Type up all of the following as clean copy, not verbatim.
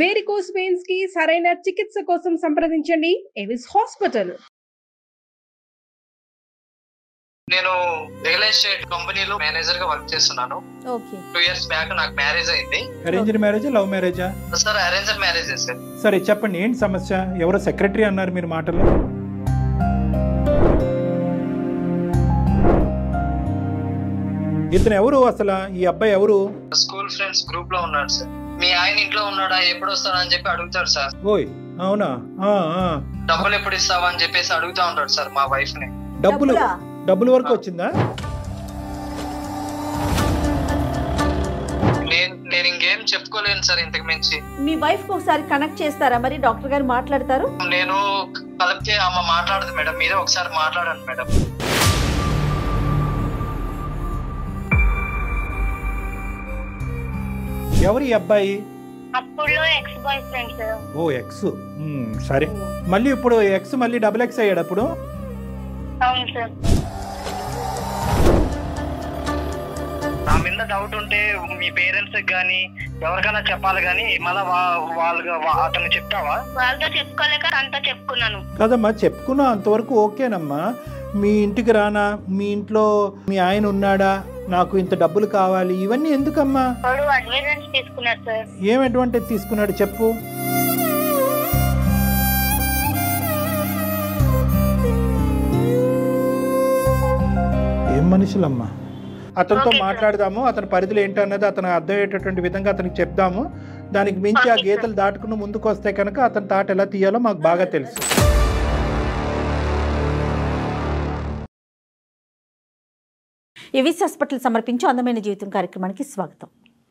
Varicose veins కి సరైన చికిత్స కోసం సంప్రదించండి ఎవిస్ హాస్పిటల్. నేను రియల్ ఎస్టేట్ కంపెనీలో మేనేజర్ గా వర్క్ చేస్తున్నాను. ఓకే. 2 years బ్యాక్ నాకు మ్యారేజ్ అయింది. అరేంజ్డ్ మ్యారేజా లవ్ మ్యారేజా? సార్ అరేంజ్డ్ మ్యారేజే సార్. సరే చెప్పండి, ఏంటి సమస్య? ఎవరో సెక్రటరీ అన్నారు మీరు మాటల్లో. ఇతను ఎవరు అసలు? ఈ అబ్బాయి ఎవరు? స్కూల్ ఫ్రెండ్స్ గ్రూప్ లో ఉన్నాడు సార్. మీ ఆయన ఇంట్లో ఉన్నాడా, ఎప్పుడు వస్తాడా అని చెప్పి అడుగుతాడు సార్. ఓయ్ అవునా? డబ్బులు ఎప్పుడు ఇస్తావా అని చెప్పేసి అడుగుతా ఉంటాడు సార్ మా వైఫ్ ని. డబ్బుల వరకు వచ్చిందా? నేను ఇంకేం చెప్పుకోలేను సార్ ఇంతకు మించి. మీ వైఫ్ కి ఒకసారి కనెక్ట్ చేస్తారా? మరి డాక్టర్ గారు మాట్లాడతారు. నేను కలిపితే అమ్మ మాట్లాడదు మేడం, మీరే ఒకసారి మాట్లాడండి మేడం. ఎవరు ఈ అబ్బాయి? అప్పుడు X boy friend sir. O X. సరే, మళ్ళీ ఇప్పుడు ఎక్స్ మళ్ళీ డబుల్ ఎక్స్ అయ్యాడు అప్పుడు? అవును సార్. నా మీద డౌట్ ఉంటే మీ పేరెంట్స్ కానీ ఎవరికైనా చెప్పాలి కానీ మళ్ళీ వాళ్ళకి అతను చెప్తావా? వాళ్ళతో చెప్పుకోలేక తనతో చెప్పుకున్నాను. కదమ్మా, చెప్పుకున్నా అంతవరకు ఓకేనమ్మా. మీ ఇంటికి రానా, మీ ఇంట్లో మీ ఆయన ఉన్నాడా, నాకు ఇంత డబ్బులు కావాలి, ఇవన్నీ ఎందుకమ్మా? వాడు అడ్వాన్స్ తీసుకున్నాడు సార్. ఏం అడ్వాంటేజ్ తీసుకున్నాడు చెప్పు. ఏం మనుషులమ్మా. అతనితో మాట్లాడదాము, అతని పరిధులు ఏంటన్నది అతను అర్థమయ్యేటటువంటి విధంగా అతనికి చెప్దాము. దానికి మించి ఆ గీతలు దాటుకుని ముందుకు వస్తే కనుక అతని తాట ఎలా తీయాలో మాకు బాగా తెలుసు. ఎవిస్ హాస్పిటల్ సమర్పించు అందమైన జీవితం కార్యక్రమానికి స్వాగతం.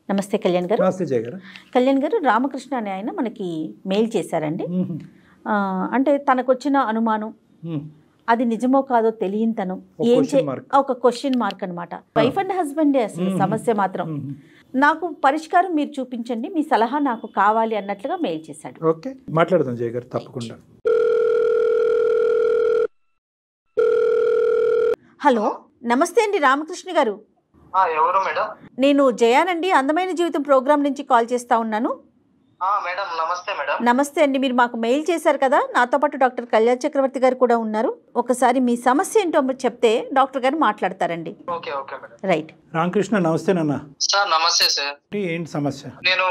నమస్తే కళ్యాణ్ గారు. నమస్తే జయ గారు. కళ్యాణ్ గారు, రామకృష్ణ అనే ఆయన మనకి మెయిల్ చేశారండి. అంటే తనకు వచ్చిన అనుమానం అది నిజమో కాదో తెలియని తను ఒక క్వశ్చన్ మార్క్ అనమాట. వైఫ్ అండ్ హస్బెండ్ అసలు సమస్య మాత్రం. నాకు పరిష్కారం మీరు చూపించండి, మీ సలహా నాకు కావాలి అన్నట్లుగా మెయిల్ చేశాడు. ఓకే, మాట్లాడదాం జయ గారు, తప్పకుండా. హలో, నమస్తే అండి రామకృష్ణ గారు. ఎవరు మేడం? నేను జయానండి, అందమైన జీవితం ప్రోగ్రామ్ నుంచి కాల్ చేస్తా ఉన్నాను. మేడం నమస్తే మేడం. నమస్తే అండి, మీరు మాకు మెయిల్ చేశారు కదా. నాతో పాటు డాక్టర్ కళ్యాణ్ చక్రవర్తి గారు కూడా ఉన్నారు. ఒకసారి మీ సమస్య ఏంటో చెప్తే డాక్టర్ గారు మాట్లాడతారండి. Okay okay madam. Right. Ramakrishna నమస్తే నాన్న. సార్ నమస్తే సార్. ఏంటి సమస్య? నేను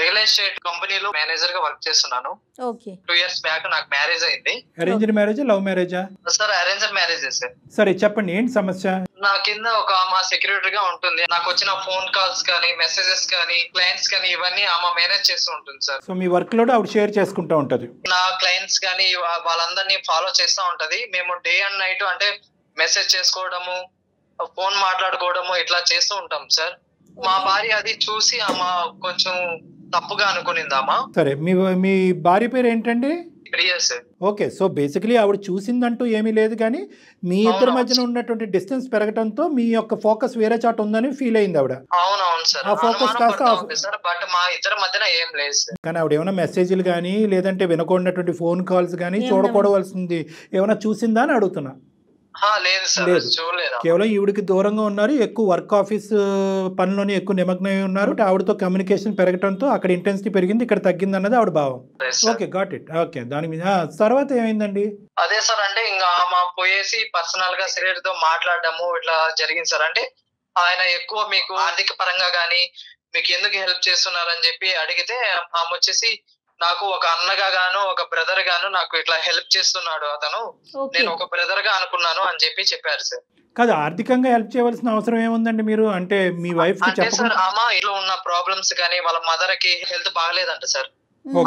రియల్ ఎస్టేట్ కంపెనీలో మేనేజర్ గా వర్క్ చేస్తున్నాను. ఓకే. 2 years బ్యాక్ నాకు మ్యారేజ్ అయింది. అరేంజ్డ్ మ్యారేజా లవ్ మ్యారేజా? సార్ అరేంజ్డ్ మ్యారేజే సార్. సరే చెప్పండి, ఏంటి సమస్య? నా కింద ఒక ఆమె సెక్యూరిటీ గా ఉంటుంది. నాకు వచ్చిన ఫోన్ కాల్స్ కానీ మెసేజెస్ కానీ క్లయింట్స్ కానీ ఇవన్నీ ఆమె మేనేజ్ చేస్తూ ఉంటుంది సార్. సో మీ వర్క్ లోడ్ ఆవిడ షేర్ చేసుకుంటా ఉంటది. నా క్లయింట్స్ కానీ వాళ్ళందరినీ ఫాలో చేస్తూ ఉంటది. మేము డే అండ్ నైట్ అంటే మెసేజ్ చేసుకోవడము, ఫోన్ మాట్లాడుకోవడము ఇట్లా చేస్తూ ఉంటాం సార్. మా భార్య అది చూసి ఆమె కొంచెం తప్పుగా అనుకునిందామా. సరే, మీ భార్య పేరు ఏంటండి? Priya sir. Okay, so basically ఆవిడ చూసిందంటూ ఏమీ లేదు, కానీ మీ ఇద్దరి మధ్యన ఉన్నటువంటి డిస్టెన్స్ పెరగడంతో మీ యొక్క ఫోకస్ వేరే చాట ఉందని ఫీల్ అయింది ఆవిడ. అవునవును సార్. ఆ ఫోకస్ కాస్త సార్ బట్ మా ఇద్దరి మధ్యన ఏం లేదు సార్. కానీ ఆవిడ ఏమైనా మెసేజ్లు కానీ లేదంటే వినకూడనటువంటి ఫోన్ కాల్స్ కానీ చూడకూడవలసింది ఏమైనా చూసిందా అని అడుగుతున్నా. లేదు సార్, చూడలేదు. కేవలం ఈవిడికి దూరంగా ఉన్నారు, ఎక్కువ వర్క్ ఆఫీస్ పనిలోనే ఎక్కువ నిమగ్నమై ఉన్నారు. ఆవిడతో కమ్యూనికేషన్ పెరగడంతో అక్కడ ఇంటెన్సిటీ పెరిగింది, ఇక్కడ తగ్గింది అన్నది ఆవిడ భావం. Okay, got it. ఓకే, దాని మీద తర్వాత ఏమైందండి? అదే సార్, అంటే ఇంకా ఆమె పోయేసి పర్సనల్ గా సిరియర్ తో మాట్లాడడము ఇట్లా జరిగింది సార్. అంటే ఆయన ఎక్కువ మీకు ఆర్థిక పరంగా గానీ మీకు ఎందుకు హెల్ప్ చేస్తున్నారని చెప్పి అడిగితే ఆమె వచ్చేసి నాకు ఒక అన్నగా గాను ఒక బ్రదర్ గాను నాకు ఇట్లా హెల్ప్ చేస్తున్నాడు అతను, నేను ఒక బ్రదర్ గా అనుకున్నాను అని చెప్పారు సార్. కాదు, ఆర్థికంగా హెల్ప్ చేయవలసిన అవసరం ఏముందండి మీరు? అంటే మీ వైఫ్ కి అంటే సార్ ఆమె ఇంట్లో ఉన్న ప్రాబ్లమ్స్ కానీ వాళ్ళ మదర్ కి హెల్త్ బాగలేదంట సార్,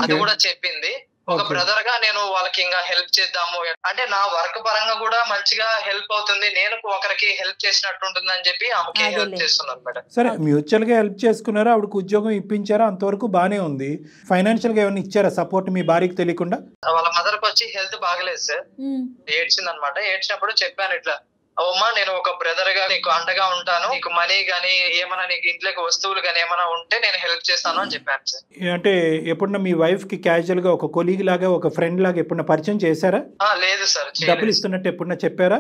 అది కూడా చెప్పింది. ఒక బ్రదర్ గా నేను వాళ్ళకి ఇంకా హెల్ప్ చేద్దాము అంటే నా వర్క్ పరంగా కూడా మంచిగా హెల్ప్ అవుతుంది, నేను ఒకరికి హెల్ప్ చేసినట్టు ఉంటుంది అని చెప్పి ఆమెకి హెల్ప్ చేస్తున్నాను మేడం. సరే, మ్యూచువల్ గా హెల్ప్ చేసుకున్నారా, ఆవిడకు ఉద్యోగం ఇప్పించారా, అంతవరకు బానే ఉంది. ఫైనాన్షియల్ గా ఏమైనా ఇచ్చారా సపోర్ట్ మీ భార్యకి తెలియకుండా? వాళ్ళ మదర్ కి వచ్చి హెల్త్ బాగలేదు సార్, ఏడ్చింది అనమాట. ఏడ్చినప్పుడు చెప్పాను ఇట్లా అమ్మా నేను ఒక బ్రదర్ గా నీకు అండగా ఉంటాను, నీకు మనీ గానీ ఏమైనా నీకు ఇంట్లోకి వస్తువులు గానీ ఏమైనా ఉంటే నేను హెల్ప్ చేస్తాను అని చెప్పాను సార్. అంటే ఎప్పుడన్నా మీ వైఫ్ కి క్యాజువల్ గా ఒక కొలీగ్ లాగా ఒక ఫ్రెండ్ లాగా ఎప్పుడన్నా పరిచయం చేశారా? లేదు సార్. డబ్బులు ఇస్తున్నట్టు ఎప్పుడన్నా చెప్పారా?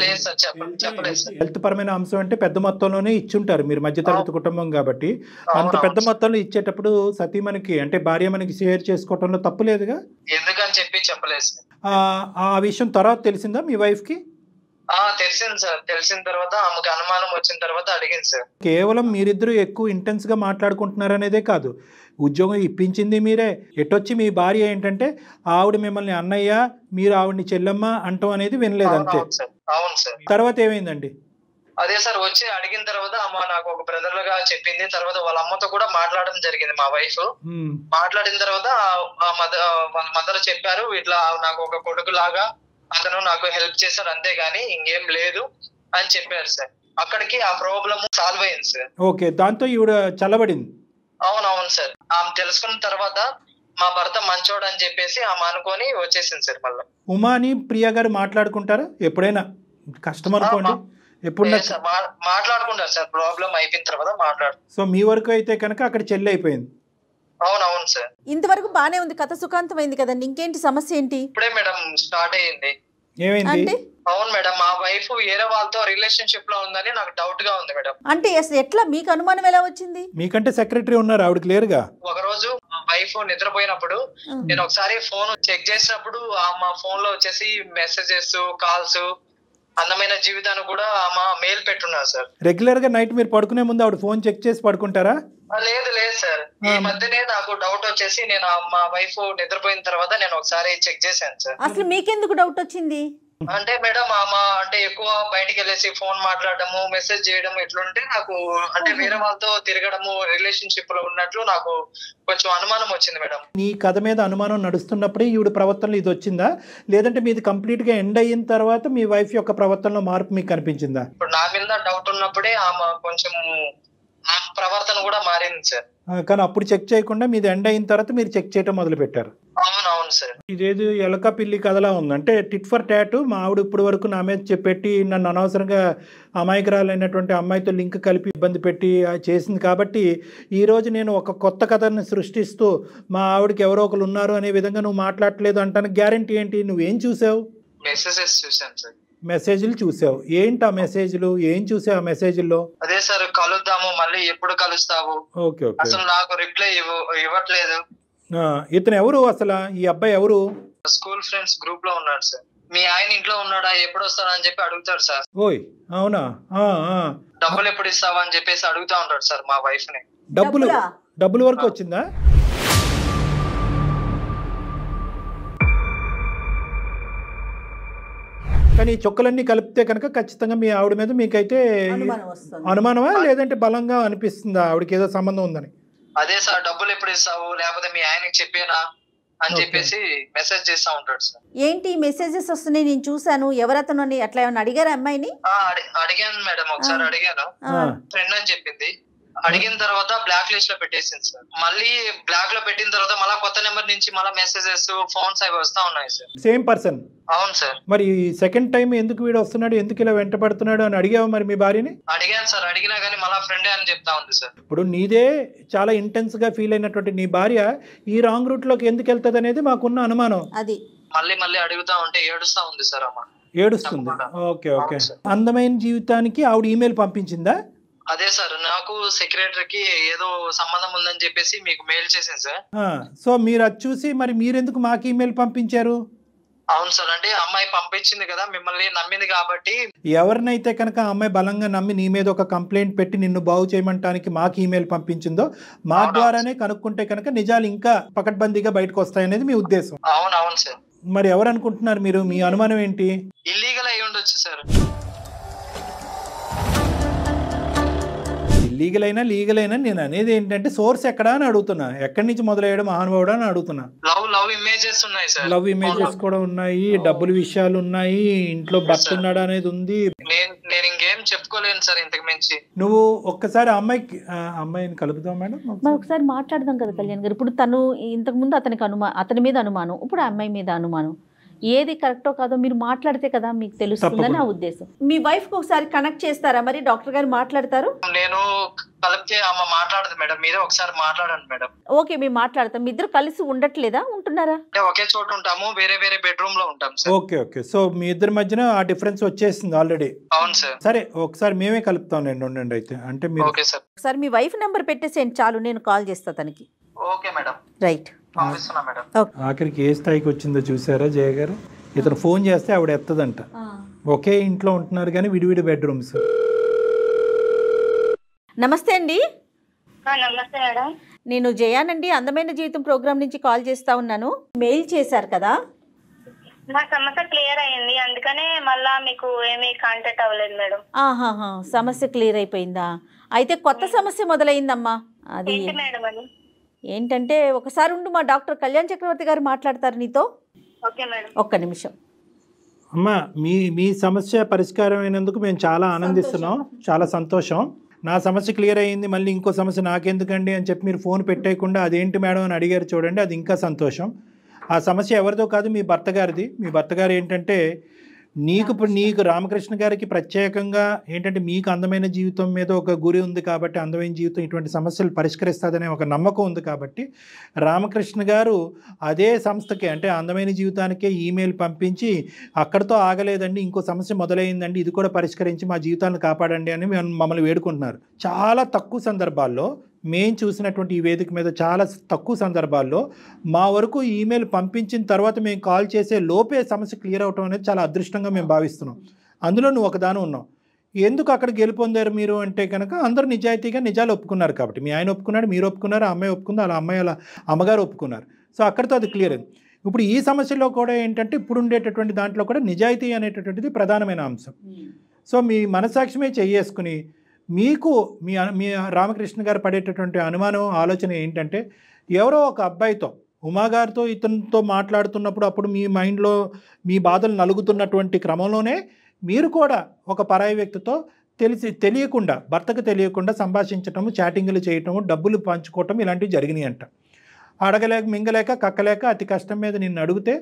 లేదు సార్, చెప్పలేదు సార్. హెల్త్ పరమైన అంశం అంటే పెద్ద మొత్తంలోనే ఇచ్చుంటారు, మీరు మధ్యతరగతి కుటుంబం కాబట్టి. అంత పెద్ద మొత్తంలో ఇచ్చేటప్పుడు సతీమణికి అంటే భార్య మనకి షేర్ చేసుకోవటంలో తప్పు లేదుగా? ఎందుకని చెప్పి చెప్పలేదు సార్. ఆ విషయం తర్వాత తెలిసిందా మీ వైఫ్ కి? తెలిసింది సార్. తెలిసిన తర్వాత ఆమెకు అనుమానం వచ్చిన తర్వాత అడిగింది సార్. కేవలం మీరిద్దరూ ఎక్కువ ఇంటెన్స్ గా మాట్లాడుకుంటున్నారు అనేదే కాదు, ఉద్యోగం ఇప్పించింది మీరే. ఎటొచ్చి మీ భార్య ఏంటంటే ఆవిడ మిమ్మల్ని అన్నయ్య, మీరు ఆవిడని చెల్లెమ్మ అంటాం అనేది వినలేదు అంతే. అవును సార్. తర్వాత ఏమైందండి? అదే సార్, వచ్చి అడిగిన తర్వాత అమ్మ నాకు ఒక బ్రదర్ గా చెప్పింది. తర్వాత వాళ్ళ అమ్మతో కూడా మాట్లాడడం జరిగింది మా వైఫ్. మాట్లాడిన తర్వాత వాళ్ళ మదర్ చెప్పారు, ఇట్లా నాకు ఒక కొడుకు లాగా అతను నాకు హెల్ప్ చేశాడు అంతేగాని ఇంకేం లేదు అని చెప్పారు సార్. అక్కడికి ఆ ప్రాబ్లం సాల్వ్ అయింది సార్. ఓకే, దాంతో ఈవిడ చల్లబడింది. అవునవును సార్. ఆమె తెలుసుకున్న తర్వాత మా భర్త మంచోడు అని చెప్పేసి ఆమె అనుకొని వచ్చేసింది సార్. మళ్ళీ ఉమాని ప్రియా గారు మాట్లాడుకుంటారా ఎప్పుడైనా? కష్టం అనుకోండి, ఎప్పుడు మాట్లాడుకుంటారు సార్. ప్రాబ్లం అయిపోయిన తర్వాత మాట్లాడు. సో మీ వరకు అయితే కనుక అక్కడ చెల్లి అయిపోయింది. అవునవును సార్. ఇంతవరకు బానే ఉంది, కథ సుఖాంతమైంది కదండి. ఇంకేంటి సమస్య ఏంటి? ఇప్పుడే మేడం స్టార్ట్ అయ్యింది. ఏమైంది? అవును మేడం, మా వైఫ్ వేరే వాళ్ళతో రిలేషన్షిప్ లో ఉందని నాకు డౌట్ గా ఉంది మేడం. అంటే ఎట్లా మీకు అనుమానం ఎలా వచ్చింది? మీకంటే సెక్రటరీ ఉన్నారు, ఆవిడ క్లియర్ గా. ఒక రోజు మా వైఫ్ నిద్రపోయినప్పుడు నేను ఒకసారి ఫోన్ చెక్ చేసినప్పుడు మా ఫోన్ లో వచ్చేసి మెసేజెస్, కాల్స్, అందమైన జీవితాన్ని కూడా ఆమె మెయిల్ పెట్టున్నారు సార్. రెగ్యులర్ గా నైట్ మీరు పడుకునే ముందు ఆవిడ ఫోన్ చెక్ చేసి పడుకుంటారా? లేదు లేదు సార్. ఈ మధ్యనే నాకు డౌట్ వచ్చేసి నేను మా వైఫ్ నిద్రపోయిన తర్వాత నేను ఒకసారి చెక్ చేశాను సార్. అసలు మీకెందుకు డౌట్ వచ్చింది? అంటే మేడం అంటే ఎక్కువ బయటికి వెళ్ళేసి ఫోన్ మాట్లాడము, మెసేజ్ చేయడం ఇట్లుంటే నాకు అంటే వేరే వాళ్ళతో తిరగడము, రిలేషన్షిప్ లో ఉన్నట్లు నాకు కొంచెం అనుమానం వచ్చింది మేడం. నీ కథ మీద అనుమానం నడుస్తున్నప్పుడే ఈవిడ ప్రవర్తనలో ఇది వచ్చిందా, లేదంటే మీది కంప్లీట్ గా ఎండ్ అయిన తర్వాత మీ వైఫ్ యొక్క ప్రవర్తనలో మార్పు మీకు కనిపించిందా? ఇప్పుడు నా మీద డౌట్ ఉన్నప్పుడే ఆమె కొంచెం ప్రవర్తన కూడా మారింది సార్. కానీ అప్పుడు చెక్ చేయకుండా మీది ఎండ్ అయిన తర్వాత మీరు చెక్ చేయడం మొదలు పెట్టారు. అవునవును సార్. ఇదేది ఎలక పిల్లి కథలా ఉంది. అంటే టిట్ ఫర్ టాట్. మా ఆవిడ ఇప్పుడు వరకు నా మీద చెప్పెట్టి నన్ను అనవసరంగా అమాయకురాలైనటువంటి అమ్మాయితో లింక్ కలిపి ఇబ్బంది పెట్టి చేసింది కాబట్టి ఈరోజు నేను ఒక కొత్త కథని సృష్టిస్తూ మా ఆవిడకి ఎవరో ఒకరు ఉన్నారు అనే విధంగా నువ్వు మాట్లాడలేదు అంటాను. గ్యారంటీ ఏంటి? నువ్వేం చూసావు? మెసేజెస్ చూసాను సార్. మెసేజ్లు చూసావు. ఏంటి ఆ మెసేజ్లు? ఏం చూసావు ఆ మెసేజ్లో? అదే సార్, కలుద్దాము, మళ్ళీ ఎప్పుడు కలుస్తావు, ఓకే ఓకే, అసలు నాకు రిప్లై ఇవ్వట్లేదు. ఇతను ఎవరు అసలు? ఈ అబ్బాయి ఎవరు? స్కూల్ ఫ్రెండ్స్ గ్రూప్ లో ఉన్నాడు సార్. మీ ఆయన ఇంట్లో ఉన్నాడా, ఎప్పుడు వస్తాడా అని చెప్పి అడుగుతాడు సార్. ఓయ్ అవునా? డబ్బులు ఎప్పుడు ఇస్తావా అని చెప్పేసి అడుగుతా ఉంటాడు సార్ మా వైఫ్ ని. డబ్బులు వరకు వచ్చిందా? కానీ చుక్కలన్నీ కలిపితే కనుక ఖచ్చితంగా మీ ఆవిడ మీద మీకైతే అనుమానమా, లేదంటే బలంగా అనిపిస్తుందా ఆవిడకి ఏదో సంబంధం ఉందని? అదే సార్, డబ్బులు ఎప్పుడు ఇస్తావు, లేకపోతే మీ ఆయనకి చెప్పేనా అని చెప్పేసి మెసేజ్ చేస్తా ఉంటాడు సార్. ఏంటి మెసేజెస్ వస్తున్నాయి, నేను చూసాను, ఎవరతను అని అట్లా ఏమన్నా అడిగారా అమ్మాయిని? అడిగాను మేడం, ఒకసారి అడిగాను. ఫ్రెండ్ అని చెప్పింది. అడిగిన తర్వాత బ్లాక్ లిస్ట్ లో పెట్టేసింది సార్. మళ్ళీ బ్లాక్ లో పెట్టిన తర్వాత మళ్ళీ కొత్త నెంబర్ నుంచి మళ్ళీ మెసేజెస్, ఫోన్స్ అవి వస్తా ఉన్నాయి సార్. Same person? అవును సార్. మరి సెకండ్ టైం ఎందుకు వీడు వస్తున్నాడు, ఎందుకు ఇలా వెంట పడుతున్నాడు అని అడిగావు మరి మీ భార్యని? అడిగాను సార్. అడిగినా కానీ మళ్ళీ ఫ్రెండే అని చెప్తా ఉంది సార్. ఇప్పుడు నీదే చాలా ఇంటెన్స్ గా ఫీల్ అయినటువంటి నీ భార్య ఈ రాంగ్ రూట్ లోకి ఎందుకు వెళ్తుంది అనేది మాకున్న అనుమానం. అది మళ్ళీ అడుగుతా ఉంటే ఏడుస్తా ఉంది సార్ అమ్మ. ఏడుస్తుంది? Okay okay. అందమైన జీవితానికి ఆవిడ ఈమెయిల్ పంపించిందా? అదే సార్, నాకు సెక్రటరీకి ఏదో సంబంధం ఉందని చెప్పేసి మీకు మెయిల్ చేసింది సార్. సో మీరు అది చూసి మరి మీరెందుకు మాకు ఈమెయిల్ పంపించారు? అవును సార్, అంటే అమ్మాయి పంపించింది కదా, మిమ్మల్ని నమ్మింది కాబట్టి. ఎవరినైతే కనుక అమ్మాయి బలంగా నమ్మి నీ మీద ఒక కంప్లైంట్ పెట్టి నిన్ను బాగు చేయమంటానికి మాకు ఈమెయిల్ పంపించిందో మా ద్వారానే కనుక్కుంటే కనుక నిజాలు ఇంకా పకడ్బందీగా బయటకు వస్తాయనేది మీ ఉద్దేశం. అవునవును సార్. మరి ఎవరు అనుకుంటున్నారు మీరు? మీ అనుమానం ఏంటి? ఇల్లీగల్ అయి ఉండొచ్చు సార్. లీగల్ అయినా లీగల్ అయినా నేను అనేది ఏంటంటే సోర్స్ ఎక్కడా అని అడుగుతున్నా. ఎక్కడి నుంచి మొదలయ్యడం మహానుభావుడు అని అడుగుతున్నా. లవ్ ఇమేజెస్ ఉన్నాయి సార్. లవ్ ఇమేజెస్ కూడా ఉన్నాయి, డబ్బులు విషయాలు ఉన్నాయి, ఇంట్లో భర్త ఉన్నాడు అనేది ఉంది. నేను ఇంకేం చెప్పుకోలేను సార్ ఇంతకు మించి. నువ్వు ఒక్కసారి అమ్మాయిని కలుపుదాం మేడం, మరి ఒకసారి మాట్లాడదాం కదా కళ్యాణ్ గారు. ఇప్పుడు తను ఇంతకు ముందు అతని మీద అనుమానం, ఇప్పుడు అమ్మాయి మీద అనుమానం. ఏది కరెక్టో కాదో మీరు మాట్లాడితే కదా మీకు తెలుస్తుందని నా ఉద్దేశం. మీ వైఫ్కి ఒకసారి కనెక్ట్ చేస్తారా మరి? డాక్టర్ గారు మాట్లాడతారు. నేను కలిపితే ఆమె మాట్లాడదు మేడం, మీరే ఒకసారి మాట్లాడండి మేడం. ఓకే, మేము మాట్లాడతాం. మీ ఇద్దరు కలిసి ఉండట్లేదా, ఉంటున్నారా? అంటే ఒకే చోట ఉంటాము, వేరే వేరే బెడ్రూమ్ లో ఉంటాం సార్. ఓకే ఓకే, సో మీ ఇద్దరి మధ్యన ఆ డిఫరెన్స్ వచ్చేసింది ఆల్రెడీ. అవును సార్. సరే ఒకసారి మేమే కలుపుతాం నేను, ఉండండి అయితే. అంటే మీరు ఓకే సార్. ఒకసారి మీ వైఫ్ నెంబర్ పెట్టేసేయండి చాలు, నేను కాల్ చేస్తా తనకి. Okay madam, right. పంపిస్తున్నా మేడం. ఆఖరికి ఏ స్థాయికి వచ్చిందో చూసారా జయ గారు? ఇతను ఫోన్ చేస్తే ఆవిడ ఎత్తదంట. ఒకే ఇంట్లో ఉంటున్నారు కానీ విడివిడి బెడ్రూమ్స్. నమస్తే అండి. నమస్తే మేడం. నేను జయానండి, అందమైన జీవితం ప్రోగ్రామ్ నుంచి కాల్ చేస్తా ఉన్నాను. మెయిల్ చేశారు కదా? నా సమస్య క్లియర్ అయ్యింది, అందుకనే మళ్ళా మీకు ఏమీ కాంటాక్ట్ అవ్వలేదు మేడం. ఆహాహా, సమస్య క్లియర్ అయిపోయిందా? అయితే కొత్త సమస్య మొదలైందమ్మా. అది ఏంటి మేడం అది? ఏంటంటే, ఒకసారి ఉండు, మా డాక్టర్ కళ్యాణ్ చక్రవర్తి గారు మాట్లాడతారు నీతో. Okay madam. ఒక్క నిమిషం. అమ్మా, మీ సమస్య పరిష్కారం అయినందుకు మేము చాలా ఆనందిస్తున్నాం, చాలా సంతోషం. నా సమస్య క్లియర్ అయ్యింది, మళ్ళీ ఇంకో సమస్య నాకెందుకండి అని చెప్పి మీరు ఫోన్ పెట్టేయకుండా అదేంటి మేడం అని అడిగారు చూడండి, అది ఇంకా సంతోషం. ఆ సమస్య ఎవరిదో కాదు, మీ భర్త గారిది. మీ భర్త గారు ఏంటంటే నీకు రామకృష్ణ గారికి ప్రత్యేకంగా ఏంటంటే మీకు అందమైన జీవితం మీద ఒక గురి ఉంది కాబట్టి, అందమైన జీవితం ఇటువంటి సమస్యలు పరిష్కరిస్తుందనే ఒక నమ్మకం ఉంది కాబట్టి రామకృష్ణ గారు అదే సంస్థకి అంటే అందమైన జీవితానికే ఈమెయిల్ పంపించి అక్కడితో ఆగలేదండి, ఇంకో సమస్య మొదలైందండి, ఇది కూడా పరిష్కరించి మా జీవితాన్ని కాపాడండి అని మమ్మల్ని వేడుకుంటున్నారు. చాలా తక్కువ సందర్భాల్లో మేము చూసినటువంటి ఈ వేదిక మీద చాలా తక్కువ సందర్భాల్లో మా వరకు ఈమెయిల్ పంపించిన తర్వాత మేము కాల్ చేసే లోపే సమస్య క్లియర్ అవటం అనేది చాలా అదృష్టంగా మేము భావిస్తున్నాం. అందులో నువ్వు ఒకదాని ఉన్నావు. ఎందుకు అక్కడ గెలుపొందారు మీరు అంటే కనుక అందరూ నిజాయితీగా నిజాలు ఒప్పుకున్నారు కాబట్టి. మీ ఆయన ఒప్పుకున్నాడు, మీరు ఒప్పుకున్నారు, ఆ అమ్మాయి ఒప్పుకుంది, అలా అమ్మాయి అలా అమ్మగారు ఒప్పుకున్నారు. సో అక్కడితో అది క్లియర్ అయింది. ఇప్పుడు ఈ సమస్యలో కూడా ఏంటంటే ఇప్పుడు ఉండేటటువంటి దాంట్లో కూడా నిజాయితీ అనేటటువంటిది ప్రధానమైన అంశం. సో మీ మనసాక్షిమే చేసుకుని మీకు మీ రామకృష్ణ గారు పడేటటువంటి అనుమానం ఆలోచన ఏంటంటే ఎవరో ఒక అబ్బాయితో ఉమాగారితో ఇతనితో మాట్లాడుతున్నప్పుడు అప్పుడు మీ మైండ్లో మీ బాధలు నలుగుతున్నటువంటి క్రమంలోనే మీరు కూడా ఒక పరాయి వ్యక్తితో తెలియకుండా భర్తకు తెలియకుండా సంభాషించటము, చాటింగ్లు చేయటము, డబ్బులు పంచుకోవటం ఇలాంటివి జరిగినాయి అంట. అడగలేక మింగలేక కక్కలేక అతి కష్టం మీద నిన్ను అడిగితే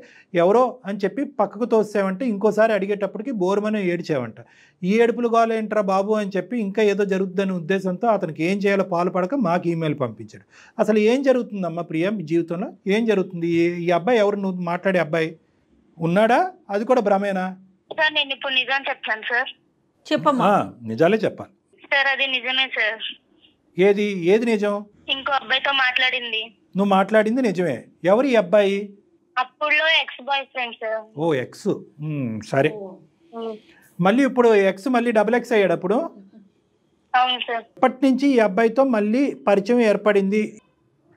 ఎవరో అని చెప్పి పక్కకు తోసావంటే ఇంకోసారి అడిగేటప్పటికి బోరుమని ఏడ్చావంట. ఈ ఏడుపులు గోలేంట్రా బాబు అని చెప్పి ఇంకా ఏదో జరుగుతుందనే ఉద్దేశంతో అతనికి ఏం చేయాలో పాల్పడక మాకు ఈమెయిల్ పంపించాడు. అసలు ఏం జరుగుతుందమ్మా ప్రియ మీ జీవితంలో? ఏం జరుగుతుంది? ఈ అబ్బాయి ఎవరు? నువ్వు మాట్లాడే అబ్బాయి ఉన్నాడా? అది కూడా భ్రమేనా? సార్ నేను ఇప్పుడు నిజం చెప్తాను సార్. చెప్పమ్మా. నిజాలే చెప్పాలి సార్. అది నిజమే సార్. ఏది నిజం? ఇంకో అబ్బాయితో మాట్లాడింది. నువ్వు మాట్లాడింది నిజమే. ఎవరు ఈ అబ్బాయి? అప్పుడులో X boy friend sir. O X. సరే, మళ్ళీ ఇప్పుడు ఎక్స్ మళ్ళీ డబుల్ ఎక్స్ అయ్యాడు అప్పుడు? అవును సార్. అప్పటి నుంచి ఈ అబ్బాయితో మళ్ళీ పరిచయం ఏర్పడింది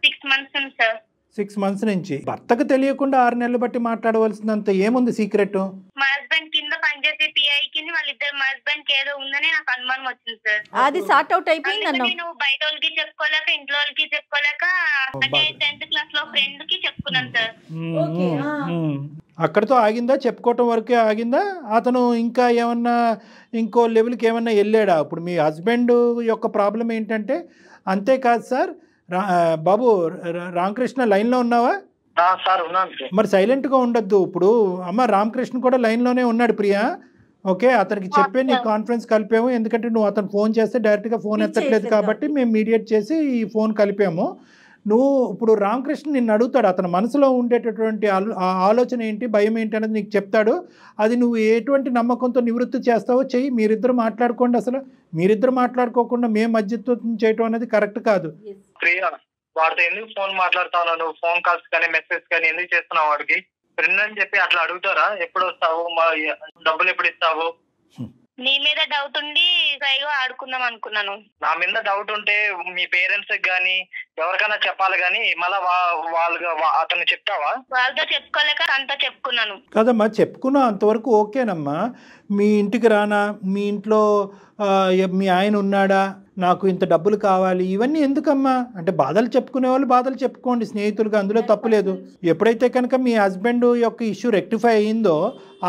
6 months నుంచి సార్. 6 months నుంచి. భర్తకు తెలియకుండా 6 నెలలు బట్టి మాట్లాడవలసినంత ఏముంది సీక్రెట్? మా హస్బెండ్ కింద పనిచేసే పిఐ కింద వాళ్ళిద్దరు మా హస్బెండ్ కి ఏదో ఉందని నాకు అనుమానం వచ్చింది సార్. అది సార్ట్ అవుట్ అయిపోయింది అన్న. నేను బయట వాళ్ళకి చెప్పుకోలేక ఇంట్లో వాళ్ళకి చెప్పుకోలేక అంటే 10th క్లాస్ లో ఫ్రెండ్ కి చెప్పుకున్నాను సార్. అక్కడితో ఆగిందా? చెప్పుకోవటం వరకే ఆగిందా? అతను ఇంకా ఏమన్నా ఇంకో లెవెల్కి ఏమన్నా వెళ్ళాడా? ఇప్పుడు మీ హస్బెండ్ యొక్క ప్రాబ్లం ఏంటంటే అంతేకాదు సార్. బాబు రామకృష్ణ లైన్లో ఉన్నావా? సార్ ఉన్నాను సార్. మరి సైలెంట్గా ఉండొద్దు. ఇప్పుడు అమ్మ రామకృష్ణ కూడా లైన్లోనే ఉన్నాడు ప్రియా. ఓకే, అతనికి చెప్పే నీ కాన్ఫరెన్స్ కలిపాము. ఎందుకంటే నువ్వు అతను ఫోన్ చేస్తే డైరెక్ట్గా ఫోన్ ఎత్తట్లేదు కాబట్టి మేము మీడియేట్ చేసి ఈ ఫోన్ కలిపాము. నువ్వు ఇప్పుడు రామకృష్ణ నిన్ను అడుగుతాడు, అతని మనసులో ఉండేటటువంటి ఆలోచన ఏంటి, భయం ఏంటి అనేది నీకు చెప్తాడు. అది నువ్వు ఎటువంటి నమ్మకంతో నివృత్తి చేస్తావో చెయ్యి. మీరిద్దరు మాట్లాడుకోండి. అసలు మీరిద్దరు మాట్లాడుకోకుండా మేము మధ్యత్వం చేయటం అనేది కరెక్ట్ కాదు. ప్రియా, వాడితో ఎందుకు ఫోన్ మాట్లాడుతావు? నువ్వు ఫోన్ కాల్స్ కానీ మెసేజ్ కానీ ఎందుకు చేస్తున్నావు? వాడికి ఫ్రెండ్ అని చెప్పి అట్లా అడుగుతారా? ఎప్పుడు వస్తావు, డబ్బులు ఎప్పుడు ఇస్తావు? నీ మీద డౌట్ ఉండి సైగా ఆడుకుందాం అనుకున్నాను. నా మీద డౌట్ ఉంటే మీ పేరెంట్స్ గానీ ఎవరికైనా చెప్పాలి గానీ మళ్ళా అతను చెప్తావా? వాళ్ళతో చెప్పుకోలేక అంతా చెప్పుకున్నాను. కదమ్మా, చెప్పుకున్నా అంతవరకు ఓకేనమ్మా. మీ ఇంటికి రానా, మీ ఇంట్లో మీ ఆయన ఉన్నాడా, నాకు ఇంత డబ్బులు కావాలి, ఇవన్నీ ఎందుకమ్మా? అంటే బాధలు చెప్పుకునే వాళ్ళు బాధలు చెప్పుకోండి స్నేహితులుగా, అందులో తప్పులేదు. ఎప్పుడైతే కనుక మీ హస్బెండ్ యొక్క ఇష్యూ రెక్టిఫై అయ్యిందో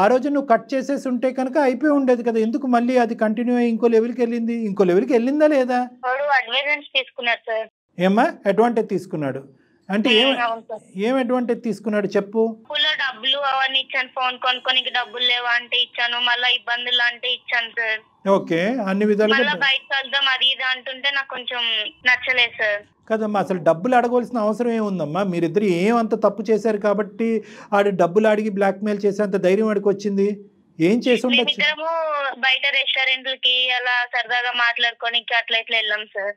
ఆ రోజు నువ్వు కట్ చేసేసి ఉంటే కనుక అయిపోయి ఉండేది కదా. ఎందుకు మళ్ళీ అది కంటిన్యూ అయ్యి ఇంకో లెవెల్కి వెళ్ళింది? ఇంకో లెవెల్కి వెళ్ళిందా లేదా? వాడు అడ్వాంటేజ్ తీసుకున్నాడు సార్. ఏమ్మా అడ్వాంటేజ్ తీసుకున్నాడు? అంటే అవును సార్. ఏం అడ్వాంటేజ్ తీసుకున్నాడు చెప్పు. స్కూల్లో డబ్బులు అవన్నీ ఇచ్చాను, ఫోన్ కొనుక్కోనికి డబ్బులు లేవా అంటే ఇచ్చాను, మళ్ళీ ఇబ్బందులు అంటే ఇచ్చాను సార్. ఓకే, అన్ని విధాలుగా మళ్ళీ బయటకు వెళ్దాం అది ఇది అంటుంటే నాకు కొంచెం నచ్చలేదు సార్. కదమ్మా, అసలు డబ్బులు అడగవలసిన అవసరం ఏముందమ్మా? మీరిద్దరు ఏమంత తప్పు చేశారు కాబట్టి ఆడు డబ్బులు అడిగి బ్లాక్మెయిల్ చేసేంత ధైర్యం వాడికి వచ్చింది? ఏం చేసి ఉండొచ్చు? మేమిద్దరము బయట రెస్టారెంట్లకి అలా సరదాగా మాట్లాడుకోనికి అట్లా ఇట్లా వెళ్ళాం సార్.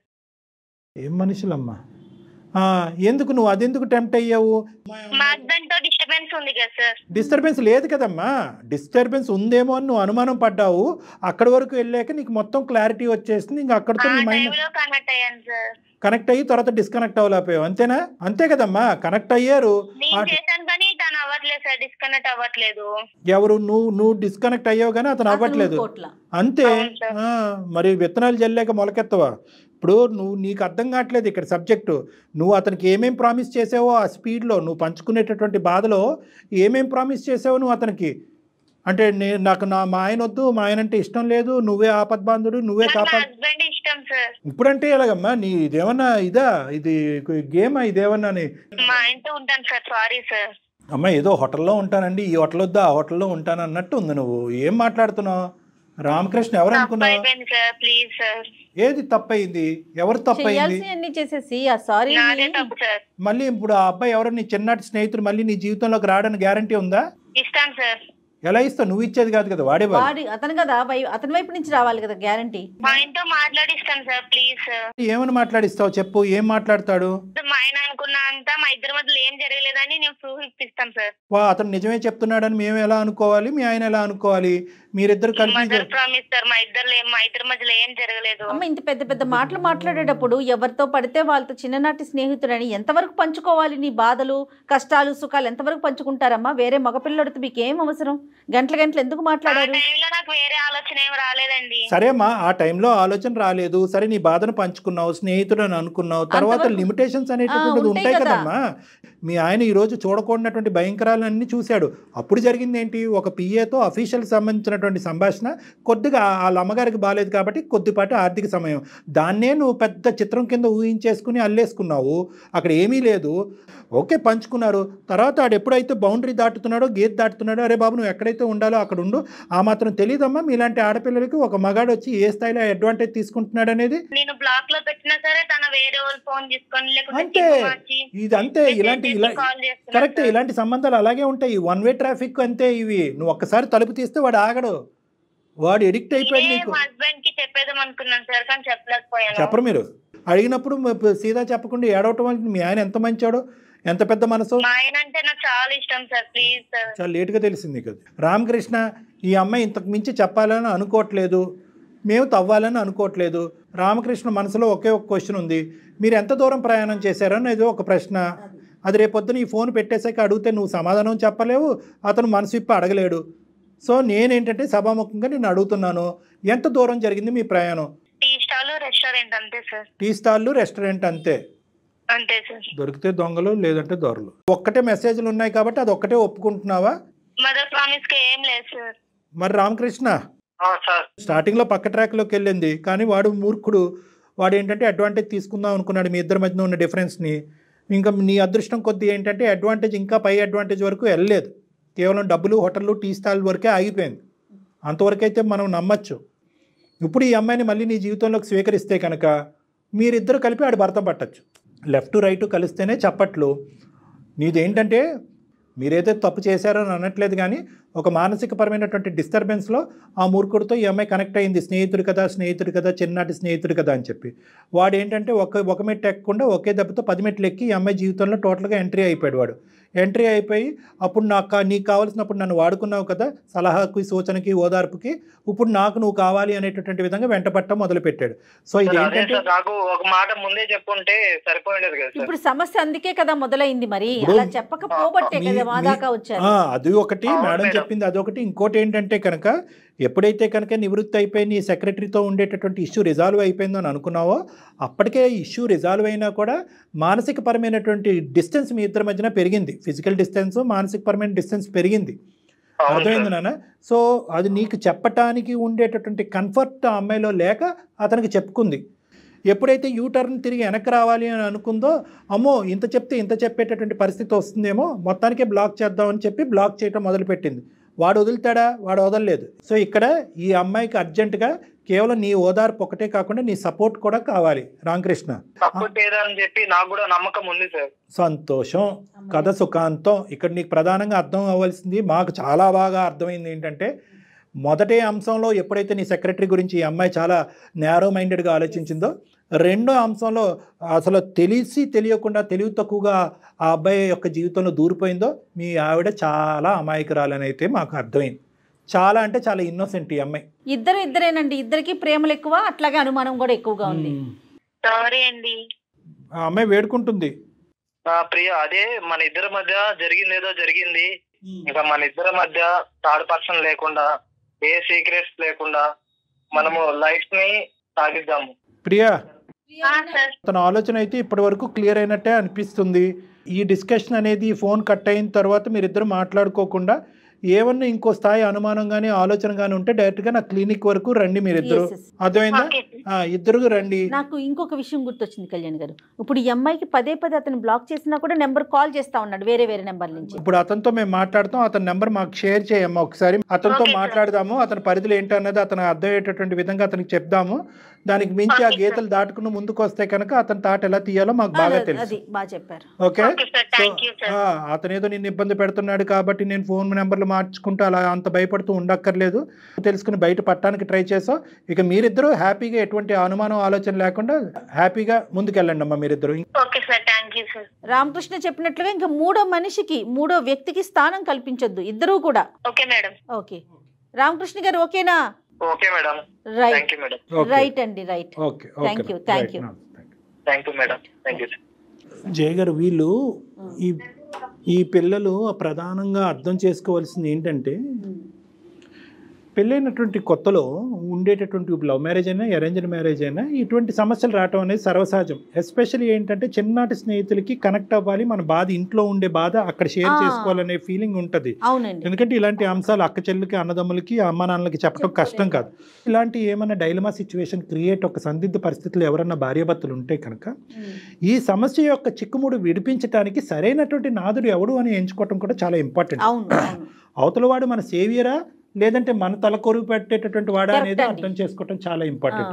ఏం మనుషులమ్మా. ఎందుకు నువ్వు అదెందుకు టెంప్ట్ అయ్యావు? మా హస్బెండ్ తో డిస్టర్బెన్స్ ఉంది కదా సార్. డిస్టర్బెన్స్ లేదు కదమ్మా, డిస్టర్బెన్స్ ఉందేమో అని నువ్వు అనుమానం పడ్డావు. అక్కడి వరకు వెళ్ళాక నీకు మొత్తం క్లారిటీ వచ్చేసింది. ఇంకా అక్కడితో నీ మైండ్ కనెక్ట్ అయ్యాను సార్. కనెక్ట్ అయ్యి తర్వాత డిస్కనెక్ట్ అవ్వలేకపోయావు, అంతేనా? అంతే కదమ్మా, కనెక్ట్ అయ్యారు. నేను చేశాను కానీ తను అవ్వట్లేదు సార్, డిస్కనెక్ట్ అవ్వట్లేదు. ఎవరు? నువ్వు డిస్కనెక్ట్ అయ్యావు కానీ అతను అవ్వట్లేదు, అంతే. మరి విత్తనాలు జల్లేక మొలకెత్తవా? ఇప్పుడు నీకు అర్థం కావట్లేదు ఇక్కడ సబ్జెక్టు. నువ్వు అతనికి ఏమేం ప్రామిస్ చేసావో ఆ స్పీడ్లో, నువ్వు పంచుకునేటటువంటి బాధలో ఏమేం ప్రామిస్ చేసావో నువ్వు అతనికి. అంటే నాకు మా ఆయన వద్దు, మా ఆయన అంటే ఇష్టం లేదు, నువ్వే ఆపద్బాంధుడు, నువ్వే కాపాడు. ఇప్పుడంటే ఎలాగమ్మా? నీ ఇదేమన్నా ఇదా? ఇది గేమా? ఇదేమన్నా అమ్మా ఏదో హోటల్లో ఉంటానండి, ఈ హోటల్ వద్దా ఆ హోటల్లో ఉంటాను అన్నట్టు ఉంది. నువ్వు ఏం మాట్లాడుతున్నావు? రామకృష్ణ ఎవరు అనుకున్నావు? ఏది తప్పయింది? ఎవరు తప్పయింది? మళ్ళీ ఇప్పుడు ఆ అబ్బాయి ఎవరో నీ చిన్నటి స్నేహితుడు మళ్ళీ నీ జీవితంలోకి రావడానికి గ్యారంటీ ఉందా? ఇస్తాను సార్. ఎలా ఇస్తావు? నువ్వు ఇచ్చేది కాదు కదా, వాడే అతను కదా, అతని వైపు నుంచి రావాలి కదా గ్యారంటీ. మా ఆయనతో మాట్లాడిస్తాను సార్, ప్లీజ్ సార్. ఏమని మాట్లాడిస్తావు చెప్పు, ఏం మాట్లాడతాడు? మా ఆయన అనుకున్నా అంతా మా ఇద్దరి మధ్యలో ఏం జరగలేదని నేను ప్రూఫ్ ఇప్పిస్తాను సార్. అతను నిజమే చెప్తున్నాడని మేము ఎలా అనుకోవాలి, మీ ఆయన ఎలా అనుకోవాలి? మీరిద్దరు కలిపి ప్రామిస్ సార్, మా ఇద్దరి మధ్యలో ఏం జరగలేదు. అమ్మ ఇంత పెద్ద పెద్ద మాటలు మాట్లాడేటప్పుడు ఎవరితో పడితే వాళ్ళతో చిన్ననాటి స్నేహితుడని ఎంతవరకు పంచుకోవాలి? నీ బాధలు కష్టాలు సుఖాలు ఎంతవరకు పంచుకుంటారమ్మా? వేరే మగపిల్లడితో మీకు ఏం అవసరం? గంటల గంటలు ఎందుకు మాట్లాడారు? నాకు వేరే ఆలోచన ఏం రాలేదండి. సరే అమ్మా, ఆ టైంలో ఆలోచన రాలేదు, సరే నీ బాధను పంచుకున్నావు, స్నేహితుడు అని అనుకున్నావు, తర్వాత లిమిటేషన్స్ అనేటటువంటిది ఉంటాయి కదమ్మా. మీ ఆయన ఈ రోజు చూడకూడనటువంటి భయంకరాలన్నీ చూశాడు. అప్పుడు జరిగింది ఏంటి? ఒక పిఏతో అఫీషియల్ సంబంధించినటువంటి సంభాషణ, కొద్దిగా వాళ్ళ అమ్మగారికి బాగాలేదు కాబట్టి కొద్దిపాటి ఆర్థిక సమయం, దాన్నే నువ్వు పెద్ద చిత్రం కింద ఊహించేసుకుని అల్లేసుకున్నావు. అక్కడ ఏమీ లేదు. ఓకే, పంచుకున్నారు. తర్వాత ఆడు ఎప్పుడైతే బౌండరీ దాటుతున్నాడో, గేట్ దాటుతున్నాడో, అరే బాబు నువ్వు ఎక్కడైతే ఉండాలో అక్కడ ఉండు. ఆ మాత్రం తెలియదమ్మా మీలాంటి ఆడపిల్లలకి ఒక మగాడు వచ్చి ఏ స్థాయిలో అడ్వాంటేజ్ తీసుకుంటున్నాడు అనేది. నేను బ్లాక్ లో పెట్టినా సరే తన వేరే వాళ్ళు ఫోన్ తీసుకొని అంటే ఇదంతే. ఇలాంటి కరెక్ట్, ఇలాంటి సంబంధాలు అలాగే ఉంటాయి. వన్ వే ట్రాఫిక్ అంతే ఇవి. నువ్వు ఒక్కసారి తలుపు తీస్తే వాడు ఆగడు, వాడు ఎడిక్ట్ అయిపోయాడు. నీకు హస్బెండ్ కి చెప్పేదాం అనుకున్నాను సార్, కానీ చెప్పలేకపోయాను. చెప్పరు మీరు అడిగినప్పుడు సీదా చెప్పకుండా ఏడవటం అంటే మీ ఆయన ఎంత మంచాడో, ఎంత పెద్ద మనసు. మా ఆయన అంటే నాకు చాలా ఇష్టం సార్, ప్లీజ్ సార్. చాలా లేట్గా తెలిసింది కదా రామకృష్ణ. ఈ అమ్మాయి ఇంతకు మించి చెప్పాలని అనుకోవట్లేదు, మేము తవ్వాలని అనుకోవట్లేదు. రామకృష్ణ మనసులో ఒకే ఒక క్వశ్చన్ ఉంది, మీరు ఎంత దూరం ప్రయాణం చేశారనేది ఒక ప్రశ్న. అది రేపొద్దున ఈ ఫోన్ పెట్టేసాక అడిగితే నువ్వు సమాధానం చెప్పలేవు, అతను మనసు విప్పి అడగలేడు. సో నేనేంటంటే సభాముఖంగా నేను అడుగుతున్నాను, ఎంత దూరం జరిగింది మీ ప్రయాణం? టీ స్టాల్ రెస్టారెంట్ అంతే సార్. టీ స్టాల్ రెస్టారెంట్ అంతే. అంతే సార్. దొరికితే దొంగలు, లేదంటే దొరలు. ఒక్కటే మెసేజ్లు ఉన్నాయి కాబట్టి అది ఒక్కటే ఒప్పుకుంటున్నావా? మదర్ ప్రామిస్ కి ఏం లేదు సార్. మరి రామకృష్ణ స్టార్టింగ్ లో పక్క ట్రాక్ లోకి వెళ్ళింది, కానీ వాడు మూర్ఖుడు. వాడు ఏంటంటే అడ్వాంటేజ్ తీసుకుందాం అనుకున్నాడు మీ ఇద్దరి మధ్యన ఉన్న డిఫరెన్స్ ని. ఇంకా నీ అదృష్టం కొద్ది ఏంటంటే అడ్వాంటేజ్ ఇంకా పై అడ్వాంటేజ్ వరకు వెళ్ళలేదు, కేవలం డబ్బులు, హోటళ్ళు, టీ స్టాల్ వరకే ఆగిపోయింది. అంతవరకైతే మనం నమ్మచ్చు. ఇప్పుడు ఈ అమ్మాయిని మళ్ళీ నీ జీవితంలోకి స్వీకరిస్తే కనుక మీరిద్దరు కలిపి ఆడు భర్త పట్టచ్చు. లెఫ్ట్ రైట్ కలిస్తేనే చప్పట్లు. నీదేంటంటే మీరైతే తప్పు చేశారో అని అనట్లేదు, కానీ ఒక మానసికపరమైనటువంటి డిస్టర్బెన్స్లో ఆ మూర్ఖుడితో ఈ అమ్మాయి కనెక్ట్ అయింది. స్నేహితుడు కదా, చిన్ననాటి స్నేహితుడు కదా అని చెప్పి. వాడు ఏంటంటే ఒక మెట్టు ఎక్కకుండా ఒకే దెబ్బతో 10 మెట్లు ఎక్కి ఈ అమ్మాయి జీవితంలో టోటల్గా ఎంట్రీ అయిపోయాడు. వాడు ఎంట్రీ అయిపోయి అప్పుడు నీకు కావాల్సినప్పుడు నన్ను వాడుకున్నావు కదా, సలహాకి, సూచనకి, ఓదార్పుకి, ఇప్పుడు నువ్వు కావాలి అనేటటువంటి విధంగా వెంటపట్టడం మొదలుపెట్టాడు. సో ఇది ఏంటంటే నాకు ఒక మాట ముందే చెప్పుంటే సరిపోయింది కదా. ఇప్పుడు సమస్య అందుకే కదా మొదలైంది. మరి అలా చెప్పకపోబట్టే కదా మా దాకా వచ్చారు. అది ఒకటి మేడం చెప్పింది, అదొకటి. ఇంకోటి ఏంటంటే కనుక ఎప్పుడైతే కనుక నివృత్తి అయిపోయి నీ సెక్రటరీతో ఉండేటటువంటి ఇష్యూ రిజాల్వ్ అయిపోయిందో అని అనుకున్నావో, అప్పటికే ఇష్యూ రిజాల్వ్ అయినా కూడా మానసికపరమైనటువంటి డిస్టెన్స్ మీ ఇద్దరి మధ్యన పెరిగింది. ఫిజికల్ డిస్టెన్స్, మానసికపరమైన డిస్టెన్స్ పెరిగింది. అర్థమైంది నాన్న? సో అది నీకు చెప్పటానికి ఉండేటటువంటి కంఫర్ట్ ఆ అమ్మాయిలో లేక అతనికి చెప్పుకుంది. ఎప్పుడైతే యూటర్న్ తిరిగి వెనక్కి రావాలి అని అనుకుందో, అమ్మో ఇంత చెప్తే ఇంత చెప్పేటటువంటి పరిస్థితి వస్తుందేమో, మొత్తానికే బ్లాక్ చేద్దామని చెప్పి బ్లాక్ చేయడం మొదలుపెట్టింది. వాడు వదులుతాడా? వాడు వదలలేదు. సో ఇక్కడ ఈ అమ్మాయికి అర్జెంటుగా కేవలం నీ ఓదార్పు ఒకటే కాకుండా నీ సపోర్ట్ కూడా కావాలి. రామకృష్ణ, తప్పు చేయదని చెప్పి నాకు కూడా నమ్మకం ఉంది సార్. సంతోషం, కథ సుఖాంతం. ఇక్కడ నీకు ప్రధానంగా అర్థం అవ్వాల్సింది, మాకు చాలా బాగా అర్థమైంది ఏంటంటే, మొదటి అంశంలో ఎప్పుడైతే నీ సెక్రటరీ గురించి ఈ అమ్మాయి చాలా నేరో మైండెడ్గా ఆలోచించిందో, రెండో అంశంలో అసలు తెలిసి తెలియకుండా తెలివి తక్కువగా ఆ అబ్బాయి యొక్క జీవితంలో దూరిపోయిందో, మీ ఆవిడ చాలా అమాయకురాలని అయితే మాకు అర్థమైంది. చాలా అంటే చాలా ఇన్నోసెంట్ ఈ అమ్మాయి. ఇద్దరేనండి, ఇద్దరికి ప్రేమలు ఎక్కువ, అట్లాగే అనుమానం కూడా ఎక్కువగా ఉంది. సారీ అండి. ఆ అమ్మాయి వేడుకుంటుంది. ప్రియ, అదే మన ఇద్దరి మధ్య జరిగిందేదో జరిగింది. ఇంకా మన ఇద్దరి మధ్య థర్డ్ పర్సన్ లేకుండా, ఏ సీక్రెట్స్ లేకుండా మనము లైఫ్ ని సాగిద్దాము. ప్రియా, సార్. తన ఆలోచన అయితే ఇప్పటి వరకు క్లియర్ అయినట్టే అనిపిస్తుంది. ఈ డిస్కషన్ అనేది ఫోన్ కట్ అయిన తర్వాత మీరిద్దరు మాట్లాడుకోకుండా ఏమన్నా ఇంకో స్థాయి అనుమానం కానీ ఆలోచన కానీ ఉంటే డైరెక్ట్గా నా క్లినిక్ వరకు రండి మీరిద్దరు. అర్థమైందా? ఇద్దరు రండి. నాకు ఇంకొక విషయం గుర్తొచ్చింది కళ్యాణ్ గారు. ఇప్పుడు ఈ అమ్మాయికి పదే అతను బ్లాక్ చేసినా కూడా నెంబర్ కాల్ చేస్తా ఉన్నాడు, వేరే నెంబర్ నుంచి. ఇప్పుడు అతనితో మేము మాట్లాడతాం, అతని నెంబర్ మాకు షేర్ చేయమ్మా ఒకసారి. అతనితో మాట్లాడదాము, అతని పరిధిలో ఏంటన్నది అతను అర్థమయ్యేటటువంటి విధంగా అతనికి చెప్దాము. దానికి మించి ఆ గీతలు దాటుకుని ముందుకు వస్తే కనుక అతని తాట ఎలా తీయాలో మాకు బాగా తెలుసు. బాగా చెప్పారు. ఓకే, అతను ఏదో నిన్ను ఇబ్బంది పెడుతున్నాడు కాబట్టి నేను ఫోన్ నెంబర్లు మార్చుకుంటూ అలా అంత భయపడుతూ ఉండక్కర్లేదు, తెలుసుకుని బయట పట్టడానికి ట్రై చేసాం. ఇక మీరిద్దరూ హ్యాపీగా ఎటువంటి అనుమానం ఆలోచన లేకుండా హ్యాపీగా ముందుకెళ్ళండి అమ్మా మీరిద్దరు. రామకృష్ణ చెప్పినట్లుగా ఇంకా మూడో వ్యక్తికి స్థానం కల్పించొద్దు, ఇద్దరూ కూడా. Okay madam. ఓకే రామకృష్ణ గారు, ఓకేనా? Okay madam. రైట్ రైట్ అండి, right. Okay, thank you. Thank you madam. Thank you. Jaya గారు, వీళ్ళు ఈ పిల్లలు ప్రధానంగా అర్థం చేసుకోవాల్సింది ఏంటంటే, పెళ్ళైనటువంటి కొత్తలో ఉండేటటువంటి లవ్ మ్యారేజ్ అయినా అరేంజ్డ్ మ్యారేజ్ అయినా ఇటువంటి సమస్యలు రావటం అనేది సర్వసహజం. ఎస్పెషల్లీ ఏంటంటే చిన్ననాటి స్నేహితులకి కనెక్ట్ అవ్వాలి, మన బాధ ఇంట్లో ఉండే బాధ అక్కడ షేర్ చేసుకోవాలనే ఫీలింగ్ ఉంటుంది. ఎందుకంటే ఇలాంటి అంశాలు అక్క చెల్లికి, అన్నదమ్ములకి, అమ్మ నాన్నలకి చెప్పడం కష్టం కాదు. ఇలాంటి ఏమైనా డైలమా సిచ్యువేషన్ క్రియేట్, ఒక సందిగ్ధ పరిస్థితులు ఎవరన్నా భార్యాభర్తలు ఉంటే కనుక ఈ సమస్య యొక్క చిక్కుముడు విడిపించడానికి సరైనటువంటి నాదుడు ఎవడు అని ఎంచుకోవటం కూడా చాలా ఇంపార్టెంట్. అవతల వాడు మన సేవియరా లేదంటే మన తల కొరువు పెట్టేటటువంటి వాడా అనేది అర్థం చేసుకోవటం చాలా ఇంపార్టెంట్.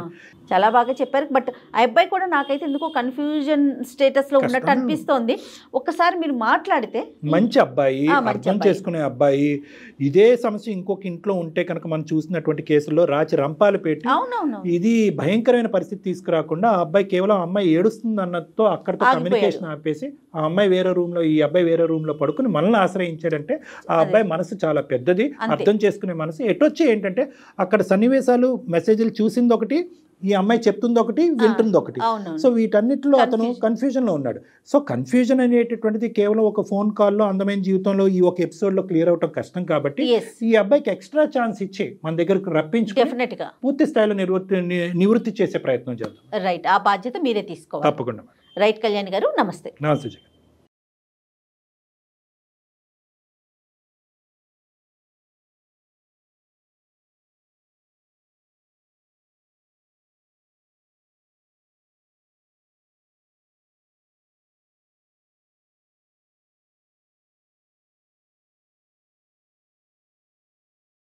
చాలా బాగా చెప్పారు. బట్ ఆ అబ్బాయి కూడా నాకైతే ఎందుకో కన్ఫ్యూజన్ స్టేటస్ లో ఉన్నట్టు అనిపిస్తోంది. ఒక్కసారి మీరు మాట్లాడితే. మంచి అబ్బాయి, అర్థం చేసుకునే అబ్బాయి. ఇదే సమస్య ఇంకొక ఇంట్లో ఉంటే కనుక మనం చూసినటువంటి కేసుల్లో రాచి రంపాలు పెట్టి ఇది భయంకరమైన పరిస్థితి తీసుకురాకుండా ఆ అబ్బాయి కేవలం అమ్మాయి ఏడుస్తుంది అన్నతో అక్కడితో కమ్యూనికేషన్ ఆపేసి ఆ అమ్మాయి వేరే రూమ్ లో, ఈ అబ్బాయి వేరే రూమ్ లో పడుకుని మనల్ని ఆశ్రయించాడంటే ఆ అబ్బాయి మనసు చాలా పెద్దది, అర్థం చేసుకునే మనసు. ఎటొచ్చి ఏంటంటే అక్కడ సన్నివేశాలు, మెసేజ్లు చూసింది ఒకటి, ఈ అమ్మాయి చెప్తుంది ఒకటి, వింటుంది ఒకటి. సో వీటన్నిటిలో అతను కన్ఫ్యూజన్ లో ఉన్నాడు. సో కన్ఫ్యూజన్ అనేటటువంటిది కేవలం ఒక ఫోన్ కాల్లో, అందమైన జీవితంలో ఈ ఒక ఎపిసోడ్ లో క్లియర్ అవటం కష్టం. కాబట్టి ఈ అబ్బాయికి ఎక్స్ట్రా ఛాన్స్ ఇచ్చి మన దగ్గరకు రప్పించుకుని పూర్తి స్థాయిలో నివృత్తి చేసే ప్రయత్నం చేద్దాం. రైట్, ఆ బాధ్యత మీరే తీసుకోవాలి. తప్పకుండా. రైట్ కళ్యాణ్ గారు, నమస్తే. నమస్తే.